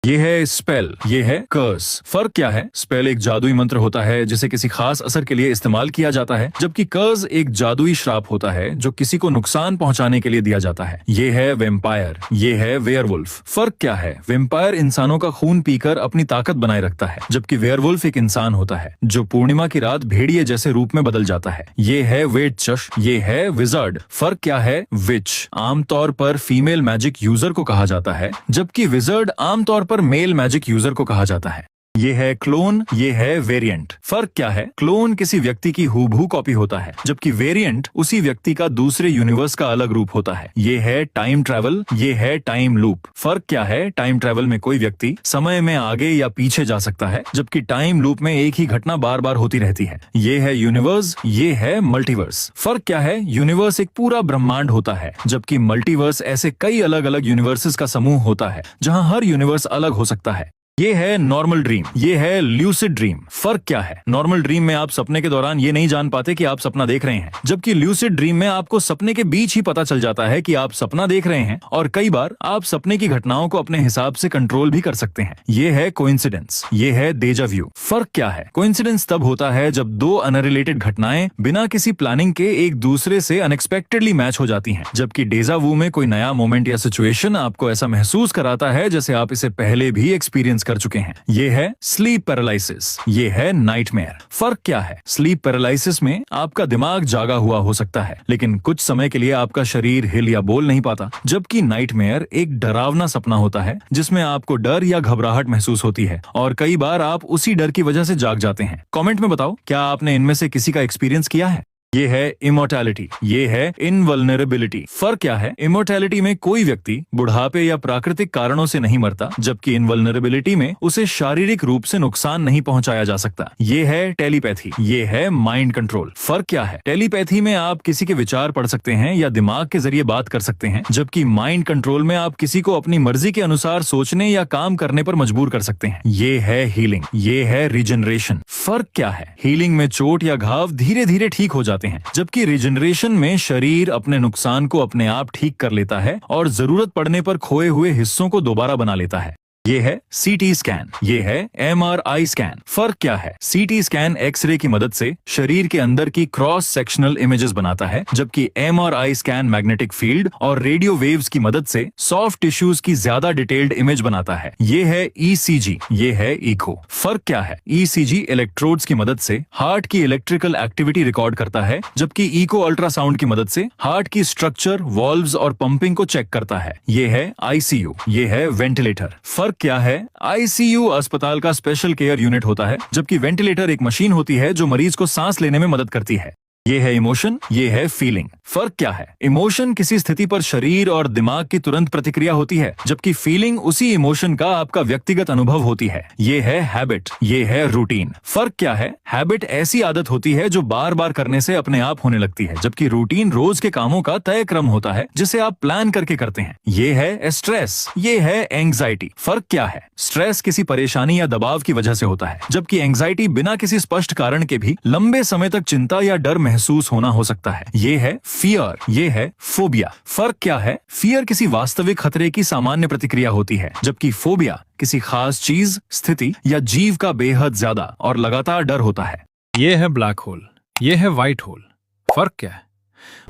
ये है स्पेल, ये है कर्स। फर्क क्या है? स्पेल एक जादुई मंत्र होता है जिसे किसी खास असर के लिए इस्तेमाल किया जाता है, जबकि कर्स एक जादुई श्राप होता है जो किसी को नुकसान पहुंचाने के लिए दिया जाता है। ये है वेम्पायर, ये है वेयरवुल्फ। फर्क क्या है? वेम्पायर इंसानों का खून पीकर अपनी ताकत बनाए रखता है, जबकि वेयरवुल्फ एक इंसान होता है जो पूर्णिमा की रात भेड़िए जैसे रूप में बदल जाता है। ये है वेटचश, ये है विजर्ड। फर्क क्या है? विच आमतौर पर फीमेल मैजिक यूजर को कहा जाता है, जबकि विजर्ड आमतौर पर मेल मैजिक यूजर को कहा जाता है। ये है क्लोन, ये है वेरिएंट। फर्क क्या है? क्लोन किसी व्यक्ति की हूबहू कॉपी होता है, जबकि वेरिएंट उसी व्यक्ति का दूसरे यूनिवर्स का अलग रूप होता है। ये है टाइम ट्रैवल, ये है टाइम लूप। फर्क क्या है? टाइम ट्रैवल में कोई व्यक्ति समय में आगे या पीछे जा सकता है, जबकि टाइम लूप में एक ही घटना बार बार होती रहती है। ये है यूनिवर्स, ये है मल्टीवर्स। फर्क क्या है? यूनिवर्स एक पूरा ब्रह्मांड होता है, जबकि मल्टीवर्स ऐसे कई अलग अलग यूनिवर्सेस का समूह होता है जहां हर यूनिवर्स अलग हो सकता है। ये है नॉर्मल ड्रीम, ये है ल्यूसिड ड्रीम। फर्क क्या है? नॉर्मल ड्रीम में आप सपने के दौरान ये नहीं जान पाते कि आप सपना देख रहे हैं, जबकि ल्यूसिड ड्रीम में आपको सपने के बीच ही पता चल जाता है कि आप सपना देख रहे हैं, और कई बार आप सपने की घटनाओं को अपने हिसाब से कंट्रोल भी कर सकते हैं। ये है कोइंसिडेंस, ये है डेजा व्यू। फर्क क्या है? कोइंसिडेंस तब होता है जब दो अनरिलेटेड घटनाएं बिना किसी प्लानिंग के एक दूसरे से अनएक्सपेक्टेडली मैच हो जाती हैं, जबकि डेजा वू में कोई नया मोमेंट या सिचुएशन आपको ऐसा महसूस कराता है जैसे आप इसे पहले भी एक्सपीरियंस कर चुके हैं। ये है स्लीप पैरालिसिस, ये है नाइटमेयर। फर्क क्या है? स्लीप पैरालिसिस में आपका दिमाग जागा हुआ हो सकता है, लेकिन कुछ समय के लिए आपका शरीर हिल या बोल नहीं पाता, जबकि नाइटमेयर एक डरावना सपना होता है जिसमें आपको डर या घबराहट महसूस होती है, और कई बार आप उसी डर की वजह से जाग जाते हैं। कमेंट में बताओ, क्या आपने इनमें से किसी का एक्सपीरियंस किया है? ये है इमोर्टैलिटी, ये है इनवल्नरेबिलिटी। फर्क क्या है? इमोर्टैलिटी में कोई व्यक्ति बुढ़ापे या प्राकृतिक कारणों से नहीं मरता, जबकि इनवल्नरेबिलिटी में उसे शारीरिक रूप से नुकसान नहीं पहुंचाया जा सकता। ये है टेलीपैथी, ये है माइंड कंट्रोल। फर्क क्या है? टेलीपैथी में आप किसी के विचार पढ़ सकते हैं या दिमाग के जरिए बात कर सकते हैं, जबकि माइंड कंट्रोल में आप किसी को अपनी मर्जी के अनुसार सोचने या काम करने पर मजबूर कर सकते हैं। ये है हीलिंग, ये है रिजनरेशन। फर्क क्या है? हीलिंग में चोट या घाव धीरे धीरे ठीक हो जाते हैं, जबकि रिजनरेशन में शरीर अपने नुकसान को अपने आप ठीक कर लेता है और जरूरत पड़ने पर खोए हुए हिस्सों को दोबारा बना लेता है। ये है सीटी स्कैन, ये है एमआरआई स्कैन। फर्क क्या है? सीटी स्कैन एक्सरे की मदद से शरीर के अंदर की क्रॉस सेक्शनल इमेजेस बनाता है, जबकि एमआरआई स्कैन मैग्नेटिक फील्ड और रेडियो वेव्स की मदद से सॉफ्ट टिश्यूज की ज्यादा डिटेल्ड इमेज बनाता है। ये है ईसीजी, ये है इको। फर्क क्या है? ईसीजी इलेक्ट्रोड्स की मदद से हार्ट की इलेक्ट्रिकल एक्टिविटी रिकॉर्ड करता है, जबकि इको अल्ट्रासाउंड की मदद से हार्ट की स्ट्रक्चर, वॉल्व्स और पंपिंग को चेक करता है। ये है आईसीयू, ये है वेंटिलेटर। फर्क क्या है? आईसीयू अस्पताल का स्पेशल केयर यूनिट होता है, जबकि वेंटिलेटर एक मशीन होती है जो मरीज को सांस लेने में मदद करती है। ये है इमोशन, ये है फीलिंग। फर्क क्या है? इमोशन किसी स्थिति पर शरीर और दिमाग की तुरंत प्रतिक्रिया होती है, जबकि फीलिंग उसी इमोशन का आपका व्यक्तिगत अनुभव होती है। ये है हैबिट, ये है रूटीन। फर्क क्या है? हैबिट ऐसी आदत होती है जो बार बार करने से अपने आप होने लगती है, जबकि रूटीन रोज के कामों का तय क्रम होता है जिसे आप प्लान करके करते हैं। ये है स्ट्रेस, ये है एंग्जाइटी। फर्क क्या है? स्ट्रेस किसी परेशानी या दबाव की वजह से होता है, जबकि एंग्जाइटी बिना किसी स्पष्ट कारण के भी लंबे समय तक चिंता या डर महसूस होना हो सकता है। ये है फियर, ये है फोबिया। फर्क क्या है? फियर किसी वास्तविक खतरे की सामान्य प्रतिक्रिया होती है, जबकि फोबिया किसी खास चीज, स्थिति या जीव का बेहद ज्यादा और लगातार डर होता है। ये है ब्लैक होल, ये है व्हाइट होल। फर्क क्या है?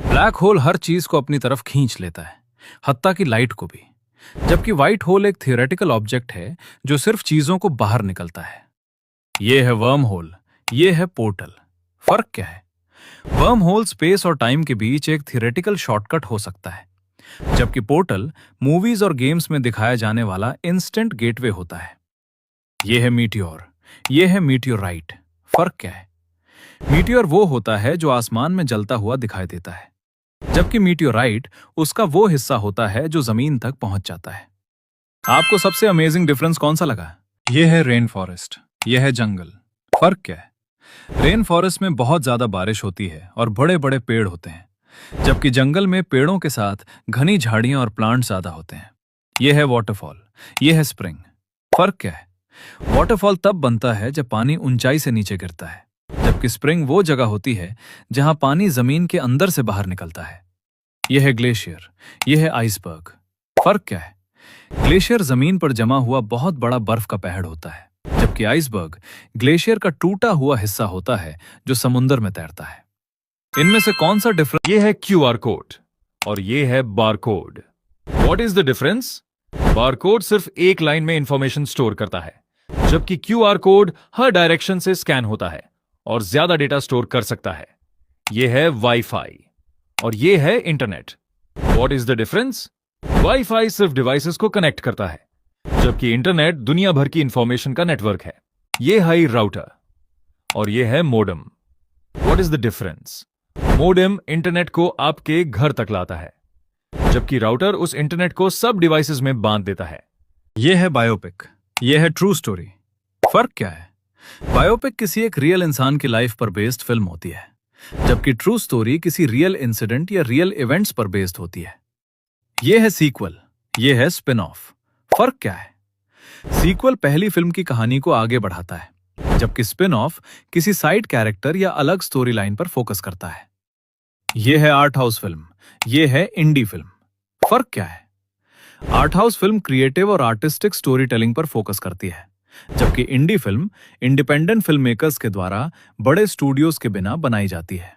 ब्लैक होल हर चीज को अपनी तरफ खींच लेता है, हत्ता की लाइट को भी, जबकि व्हाइट होल एक थियोरेटिकल ऑब्जेक्ट है जो सिर्फ चीजों को बाहर निकलता है। ये है वर्म होल, ये है पोर्टल। फर्क क्या है? वर्म होल स्पेस और टाइम के बीच एक थियोरेटिकल शॉर्टकट हो सकता है, जबकि पोर्टल मूवीज और गेम्स में दिखाया जाने वाला इंस्टेंट गेटवे होता है। यह है मीटियोर, यह है मीटियोराइट। फर्क क्या है? मीटियोर वो होता है जो आसमान में जलता हुआ दिखाई देता है, जबकि मीटियोराइट उसका वो हिस्सा होता है जो जमीन तक पहुंच जाता है। आपको सबसे अमेजिंग डिफरेंस कौन सा लगा? यह है रेन फॉरेस्ट, यह है जंगल। फर्क क्या है? रेन फॉरेस्ट में बहुत ज्यादा बारिश होती है और बड़े बड़े पेड़ होते हैं, जबकि जंगल में पेड़ों के साथ घनी झाड़ियां और प्लांट ज्यादा होते हैं। यह है वाटरफॉल, यह है स्प्रिंग। फर्क क्या है? वाटरफॉल तब बनता है जब पानी ऊंचाई से नीचे गिरता है, जबकि स्प्रिंग वो जगह होती है जहां पानी जमीन के अंदर से बाहर निकलता है। यह है ग्लेशियर, यह है आइसबर्ग। फर्क क्या है? ग्लेशियर जमीन पर जमा हुआ बहुत बड़ा बर्फ का पहाड़ होता है, जबकि आइसबर्ग ग्लेशियर का टूटा हुआ हिस्सा होता है जो समुद्र में तैरता है। इनमें से कौन सा डिफरेंस? ये है क्यूआर कोड और ये है barcode. What is the difference? Barcode सिर्फ एक लाइन में इंफॉर्मेशन स्टोर करता है, जबकि क्यूआर कोड हर डायरेक्शन से स्कैन होता है और ज्यादा डेटा स्टोर कर सकता है। ये है वाईफाई और ये है internet. What is the difference? Wifi सिर्फ डिवाइसेस को कनेक्ट करता है, जबकि इंटरनेट दुनिया भर की इंफॉर्मेशन का नेटवर्क है। ये है राउटर और ये है modem. What is the difference? Modem internet को आपके घर तक लाता है, जबकि राउटर उस इंटरनेट को सब डिवाइसेस में बांध देता है। यह है बायोपिक, यह है ट्रू स्टोरी। फर्क क्या है? बायोपिक किसी एक रियल इंसान की लाइफ पर बेस्ड फिल्म होती है, जबकि ट्रू स्टोरी किसी रियल इंसिडेंट या रियल इवेंट्स पर बेस्ड होती है। यह है सीक्वल, यह है स्पिन ऑफ। फर्क क्या है? सीक्वल पहली फिल्म की कहानी को आगे बढ़ाता है, जबकि स्पिन ऑफ किसी साइड कैरेक्टर या अलग स्टोरी लाइन पर फोकस करता है। यह है आर्ट हाउस फिल्म, यह है इंडी फिल्म। फर्क क्या है? आर्ट हाउस फिल्म क्रिएटिव और आर्टिस्टिक स्टोरी टेलिंग पर फोकस करती है, जबकि indie film independent film makers के द्वारा बड़े स्टूडियोज के बिना बनाई जाती है।